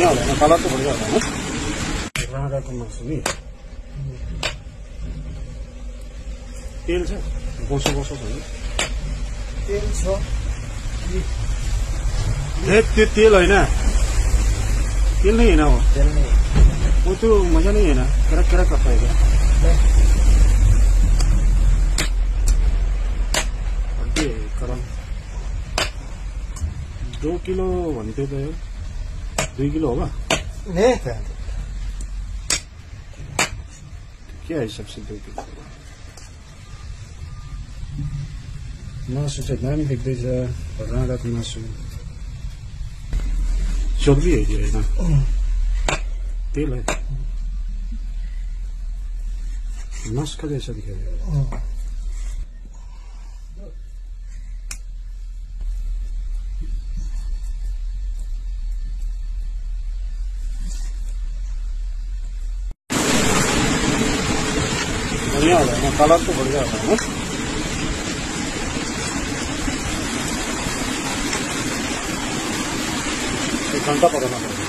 बढ़िया हो ना, कलर तो बढ़िया होता है ना। राँगा को मासु नि तेल छ, बोसो बोसो छ नि तेल छ त्यो तेल होइन, तेल नहीं है ना वो, तेल नहीं वो तो मजा नहीं है ना, करक करक करता है क्या? 2 किलो भन्थ्यो त यो 2 किलो होगा नहीं क्या हिसाब से 2 किलो मासु चाहिँ दामी देख्दैछ राँगाको मासु चर्बी है त्यो होइन तेल है नस्का जैसा दिखाई बढ़िया होता है ना, कलर तो बढ़िया होता है ना। एक घंटा पकाना पड़ेगा।